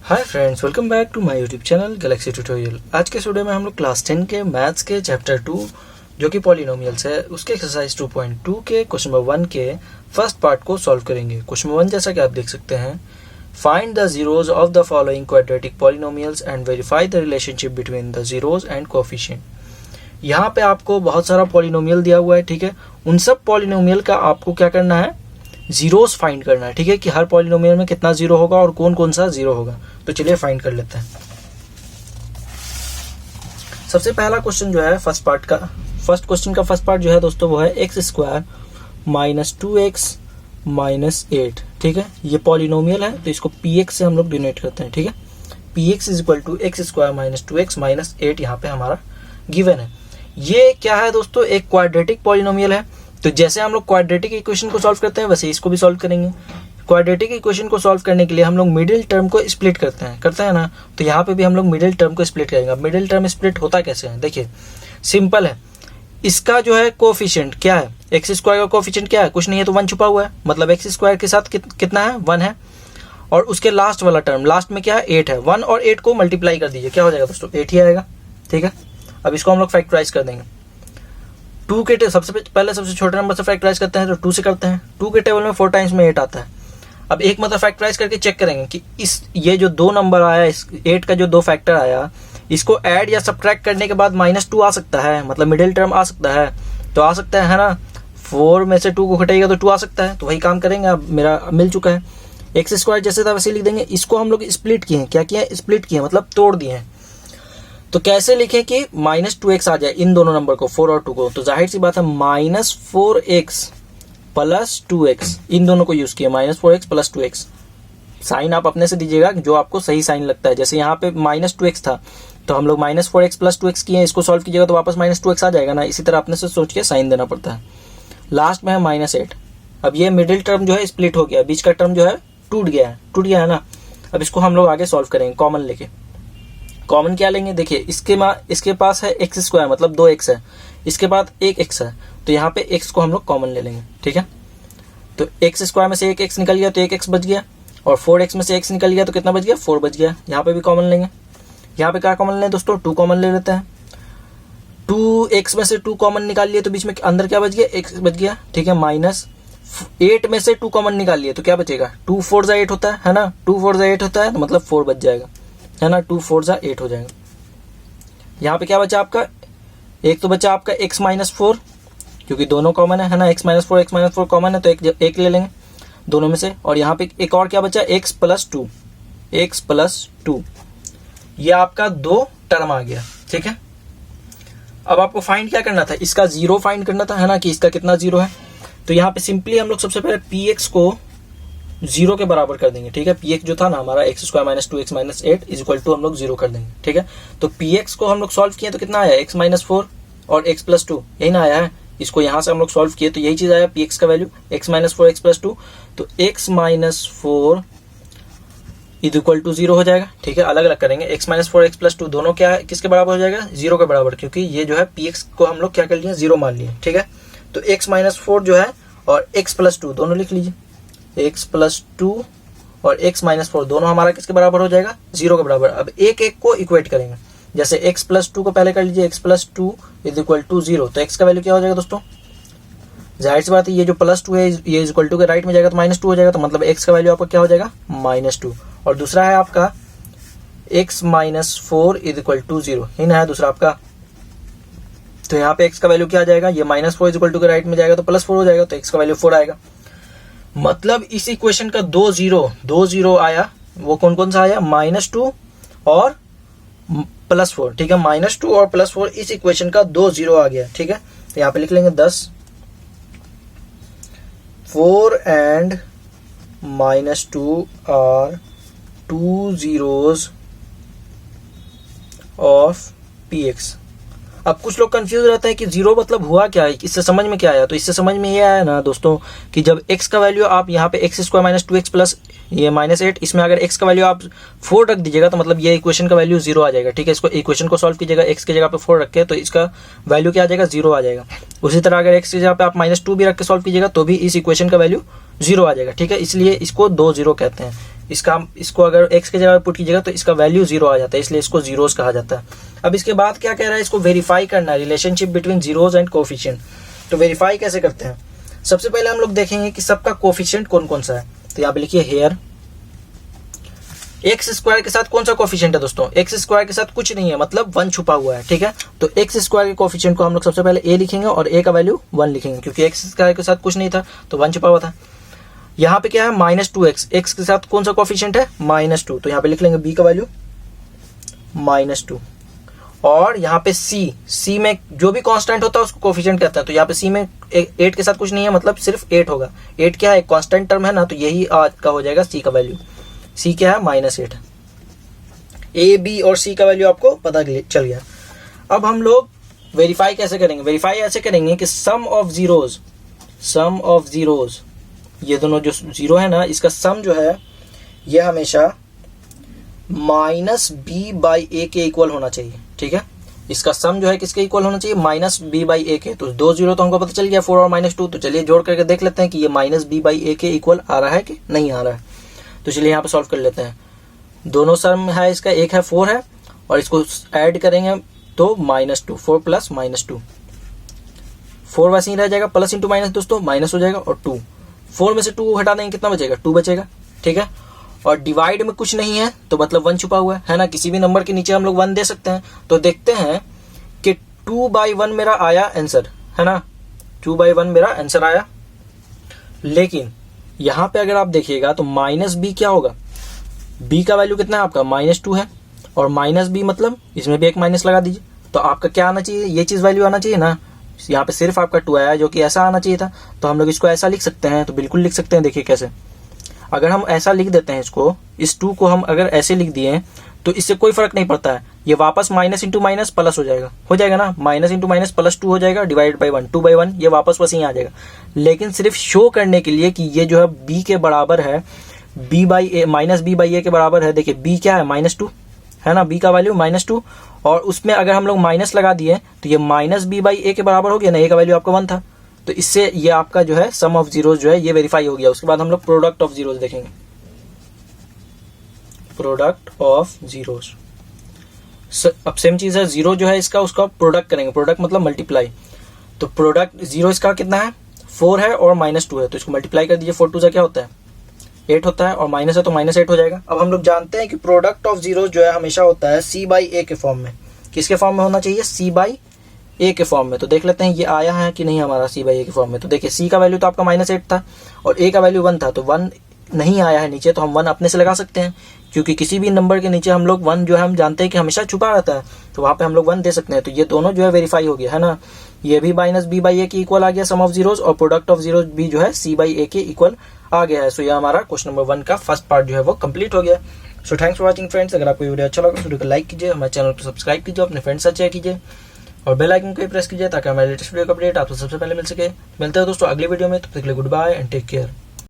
Hi friends, welcome back to my YouTube channel Galaxy tutorial. आज के video में हम लोग क्लास 10 के मैथ्स के चैप्टर 2 जो कि पॉलिनोमियल्स है उसके एक्सरसाइज 2.2 के क्वेश्चन नंबर 1 के फर्स्ट पार्ट को सॉल्व करेंगे। क्वेश्चन नंबर 1 जैसा कि आप देख सकते हैं, find the zeros of the following quadratic polynomials and verify the relationship between the zeros and coefficient. यहाँ पे आपको बहुत सारा पॉलिनोमियल दिया हुआ है, ठीक है। उन सब पॉलिनोमियल का आपको क्या करना है, जीरोस फाइंड करना है, ठीक है, कि हर पॉलिनोमियल में कितना जीरो होगा और कौन कौन सा जीरो होगा। तो चलिए फाइंड कर लेते हैं। सबसे पहला क्वेश्चन जो है फर्स्ट क्वेश्चन का फर्स्ट पार्ट जो है दोस्तों वो है x square minus 2x minus 8, ठीक है। ये पॉलिनोमियल है तो इसको px से हम लोग डिनोट करते हैं, ठीक है। px is equal to X square minus 2x minus 8 यहाँ पे हमारा गिवन है। ये क्या है दोस्तों, एक क्वाड्रेटिक पॉलिनोमियल है। तो जैसे हम लोग क्वाड्रेटिक इक्वेशन को सॉल्व करते हैं वैसे इसको भी सॉल्व करेंगे। क्वाड्रेटिक इक्वेशन को सॉल्व करने के लिए हम लोग मिडिल टर्म को स्प्लिट करते हैं ना। तो यहाँ पे भी हम लोग मिडिल टर्म को स्प्लिट करेंगे। अब मिडिल टर्म स्प्लिट होता कैसे है, देखिए सिंपल है। इसका जो है कोएफिशिएंट क्या है, एक्स स्क्वायर का कोएफिशिएंट क्या है, कुछ नहीं है तो 1 छुपा हुआ है, मतलब एक्स स्क्वायर के साथ कितना है, 1 है। और उसके लास्ट वाला टर्म लास्ट में क्या है, 8 है। 1 और 8 को मल्टीप्लाई कर दीजिए, क्या हो जाएगा दोस्तों, 8 ही आएगा, ठीक है। अब इसको हम लोग फैक्टराइज कर देंगे। 2 के सबसे पहले सबसे छोटे नंबर से फैक्टराइज करते हैं तो 2 से करते हैं। 2 के टेबल में 4 टाइम्स में 8 आता है। अब एक मतलब फैक्टराइज करके चेक करेंगे कि ये जो 2 नंबर आया, इस 8 का जो 2 फैक्टर आया, इसको ऐड या सब्ट्रैक्ट करने के बाद -2 आ सकता है, मतलब मिडिल टर्म आ सकता है। तो आ सकता है ना, 4 में से 2 को घटाइएगा तो 2 आ सकता है। तो वही काम करेंगे। अब मेरा मिल चुका है। एक्स स्क्वायर जैसे था वैसे लिख देंगे। इसको हम लोग स्प्लिट किए हैं, क्या किया है, स्प्लिट किए मतलब तोड़ दिए हैं। तो कैसे लिखें कि -2x आ जाए इन दोनों नंबर को, 4 और 2 को। तो जाहिर सी बात है -4x प्लस 2x, इन दोनों को यूज किया, -4x प्लस 2x। साइन आप अपने से दीजिएगा जो आपको सही साइन लगता है। जैसे यहाँ पे -2x था तो हम लोग -4x प्लस 2x किए, इसको सॉल्व कीजिएगा तो वापस -2x आ जाएगा ना। इसी तरह अपने से सोच के साइन देना पड़ता है। लास्ट में है -8। अब ये मिडिल टर्म जो है स्प्लिट हो गया, बीच का टर्म जो है टूट गया है ना। अब इसको हम लोग आगे सॉल्व करेंगे कॉमन लेके। कॉमन क्या लेंगे, देखिए इसके पास है एक्स स्क्वायर मतलब 2x है, इसके बाद एक x है, तो यहाँ पे x को हम लोग कॉमन ले लेंगे, ठीक है। तो एक्स स्क्वायर में से एक x निकल गया तो एक x बच गया, और 4x में से x निकल गया तो कितना बच गया, 4 बच गया। यहाँ पे भी कॉमन लेंगे। यहाँ पे क्या कॉमन लें दोस्तों, 2 कॉमन ले लेते हैं। 2x में से 2 कॉमन निकाल लिए तो बीच में अंदर क्या बच गया, x बच गया, ठीक है। -8 में से 2 कॉमन निकाल लिए तो क्या बचेगा, 2 4 जा 8 होता है ना। 2 4 जा 8 होता है तो मतलब 4 बच जाएगा, है ना। 2 4 जा 8 हो जाएगा। यहाँ पे क्या बचा आपका, एक तो बचा आपका x -4, क्योंकि दोनों कॉमन है ना। x -4 कॉमन है तो एक ले लेंगे दोनों में से। और यहाँ पे एक और क्या बचा, x प्लस 2। ये आपका 2 टर्म आ गया, ठीक है। अब आपको फाइंड क्या करना था, इसका जीरो फाइंड करना था, है ना, कि इसका कितना जीरो है। तो यहाँ पे सिंपली हम लोग सबसे पहले px को 0 के बराबर कर देंगे, ठीक है। px जो था ना हमारा X square minus 2x minus 8 is equal to हम लोग 0 कर देंगे, ठीक है। तो px को हम लोग सॉल्व किए तो कितना आया, x -4 और x प्लस 2, यही ना आया है। इसको यहाँ से हम लोग सॉल्व किए तो यही चीज आया, px का वैल्यू x -4 x प्लस 2। तो x -4 इज इक्वल टू 0 हो जाएगा, ठीक है। अलग अलग करेंगे, x -4 x प्लस 2 दोनों क्या है, किसके बराबर हो जाएगा, 0 के बराबर, क्योंकि ये जो है px को हम लोग क्या कर लिए, 0 मान लिए, ठीक है। तो x -4 जो है और x प्लस 2 दोनों लिख लीजिए। x प्लस 2 और x -4 दोनों हमारा किसके बराबर हो जाएगा, 0 के बराबर। अब एक को इक्वेट करेंगे, जैसे x प्लस 2 को पहले कर लीजिए, x plus 2 is equal to 0। तो x का वैल्यू क्या हो जाएगा दोस्तों, जाहिर सी बात है ये जो प्लस 2 है ये इज इक्वल टू के राइट में जाएगा तो -2 हो जाएगा। तो मतलब x का वैल्यू आपका क्या हो जाएगा, -2। और दूसरा है आपका x -4 इज इक्वल टू 0, ही ना है दूसरा आपका। तो यहाँ पे x का वैल्यू क्या आ जाएगा, ये -4 इज इक्वल टू के राइट में जाएगा तो +4 हो जाएगा, तो x का वैल्यू 4 आएगा। मतलब इस इक्वेशन का 2 जीरो आया। वो कौन कौन सा आया, -2 और +4, ठीक है। -2 और +4 इस इक्वेशन का 2 जीरो आ गया, ठीक है। तो यहाँ पे लिख लेंगे 10 4 and -2 are 2 zeros of px। अब कुछ लोग कंफ्यूज रहते हैं कि 0 मतलब हुआ क्या है, इससे समझ में क्या आया। तो इससे समझ में ये आया ना दोस्तों कि जब x का वैल्यू आप यहाँ पे x square minus 2x plus ये -8, इसमें अगर x का वैल्यू आप 4 रख दीजिएगा तो मतलब ये इक्वेशन का वैल्यू 0 आ जाएगा, ठीक है। इसको इक्वेशन को सॉल्व कीजिएगा, x की जगह पे 4 रख के, तो इसका वैल्यू क्या आ जाएगा, 0 आ जाएगा। उसी तरह अगर x की जगह पे आप -2 भी रख के सॉल्व कीजिएगा तो भी इस इक्वेशन का वैल्यू 0 आ जाएगा, ठीक है। इसलिए इसको 2 0 कहते हैं। इसको अगर x की जगह पुट कीजिएगा तो इसका वैल्यू 0 आ जाता है, इसलिए इसको जीरोस कहा जाता है। अब इसके बाद क्या कह रहा है, इसको वेरीफाई करना है, relationship between zeros and coefficient. तो वेरीफाई कैसे करते हैं, सबसे पहले हम लोग देखेंगे कि सबका कोफिशिएंट कौन कौन सा है। तो यहाँ पे लिखिए हेयर एक्स स्क्वायर के साथ कौन सा कोफिशिएंट है दोस्तों, एक्स स्क्वायर के साथ कुछ नहीं है, मतलब 1 छुपा हुआ है, ठीक है। तो एक्स स्क्वायर के कोफिशिएंट को हम लोग सबसे पहले a लिखेंगे और a का वैल्यू 1 लिखेंगे, क्योंकि एक्स स्क्वायर के साथ कुछ नहीं था तो 1 छुपा हुआ था। यहाँ पे क्या है -2x, एक्स के साथ कौन सा कोफिशिएंट है -2, तो यहाँ पे लिख लेंगे b का वैल्यू -2। और यहाँ पे c में जो भी कांस्टेंट होता है उसको कोफिशिएंट कहते हैं। तो यहाँ पे c में 8 के साथ कुछ नहीं है, मतलब सिर्फ 8 होगा। 8 क्या है, एक कांस्टेंट टर्म है ना, तो यही आज का हो जाएगा c का वैल्यू। c क्या है -8। a b और c का वैल्यू आपको पता चल गया। अब हम लोग वेरीफाई कैसे करेंगे, वेरीफाई ऐसे करेंगे कि सम ऑफ जीरोज, ये दोनों जो जीरो है ना, इसका सम जो है ये हमेशा -b/a के इक्वल होना चाहिए, ठीक है। इसका सम जो है किसके इक्वल होना चाहिए, -b/a के। तो 2 जीरो तो हमको पता चल गया, 4 और -2। तो चलिए जोड़ करके देख लेते हैं कि ये -b/a के इक्वल आ रहा है कि नहीं आ रहा है। तो चलिए यहाँ पे सॉल्व कर लेते हैं। दोनों सम है इसका, एक है 4 है और इसको ऐड करेंगे तो -2, 4 + -2, 4 वैसे ही रह जाएगा, प्लस इंटू माइनस दोस्तों माइनस हो जाएगा, और 2, 4 में से 2 हटा देंगे कितना बचेगा, 2 बचेगा, ठीक है। और डिवाइड में कुछ नहीं है तो मतलब 1 छुपा हुआ है ना, किसी भी नंबर के नीचे हम लोग 1 दे सकते हैं। तो देखते हैं कि 2/1 मेरा आया आंसर, है ना, 2/1 मेरा आंसर आया। लेकिन यहाँ पे अगर आप देखिएगा तो -b क्या होगा, b का वैल्यू कितना है आपका -2 है, और -b मतलब इसमें भी एक माइनस लगा दीजिए। तो आपका क्या आना चाहिए, ये चीज वैल्यू आना चाहिए ना। यहाँ पे सिर्फ आपका 2 आया, जो कि ऐसा आना चाहिए था। तो हम लोग इसको ऐसा लिख सकते हैं, तो बिल्कुल लिख सकते हैं। देखिए कैसे, अगर हम ऐसा लिख देते हैं इसको, इस 2 को हम अगर ऐसे लिख दिए तो इससे कोई फर्क नहीं पड़ता है, ये वापस माइनस इंटू माइनस प्लस हो जाएगा ना, माइनस इंटू माइनस +2 हो जाएगा, डिवाइड बाई 1, 2/1, ये वापस बस यहीं आ जाएगा। लेकिन सिर्फ शो करने के लिए कि ये जो है b के बराबर है, -b/a के बराबर है। देखिए b क्या है, -2 है ना, b का वैल्यू -2, और उसमें अगर हम लोग माइनस लगा दिए तो ये -b/a के बराबर हो गया ना, a का वैल्यू आपका 1 था। तो इससे ये आपका जो है सम ऑफ जीरोस जो है ये वेरीफाई हो गया। उसके बाद हम लोग प्रोडक्ट ऑफ जीरोस देखेंगे, प्रोडक्ट ऑफ जीरोस। अब सेम चीज है, जीरो जो है इसका उसका प्रोडक्ट करेंगे, प्रोडक्ट मतलब मल्टीप्लाई। तो प्रोडक्ट जीरो इसका कितना है, 4 है और -2 है, तो इसको मल्टीप्लाई कर दीजिए। 4 2 क्या होता है, 8 होता है, और माइनस है तो -8 हो जाएगा। अब हम लोग जानते हैं कि प्रोडक्ट ऑफ जीरो जो है हमेशा होता है c/a के फॉर्म में। किसके फॉर्म में होना चाहिए, c/a के फॉर्म में। तो देख लेते हैं ये आया है कि नहीं हमारा c/a के फॉर्म में। तो देखिए c का वैल्यू तो आपका -8 था और a का वैल्यू 1 था, तो 1 नहीं आया है नीचे, तो हम 1 अपने से लगा सकते हैं, क्योंकि किसी भी नंबर के नीचे हम लोग 1 जो है हम जानते हैं कि हमेशा छुपा रहता है, तो वहां पे हम लोग 1 दे सकते हैं। तो ये दोनों जो है वेरीफाई हो गया, है ना। ये भी -b/a के इक्वल आ गया सम ऑफ जीरोस, और प्रोडक्ट ऑफ जीरोस भी जो है c/a के इक्वल आ गया है। सो ये हमारा क्वेश्चन नंबर 1 का फर्स्ट पार्ट जो है वो कंप्लीट हो गया। So thanks for watching friends. अगर आपको वीडियो अच्छा लगा तो वीडियो को लाइक कीजिए, हमारे चैनल को सब्सक्राइब कीजिए, अपने फ्रेंड्स से शेयर कीजिए और बेल आइकन को प्रेस कीजिए ताकि हमारे लेटेस्ट वीडियो का अपडेट आपको सबसे पहले मिल सके। मिलते हैं दोस्तों अगली वीडियो में, तब तक के लिए goodbye and take care.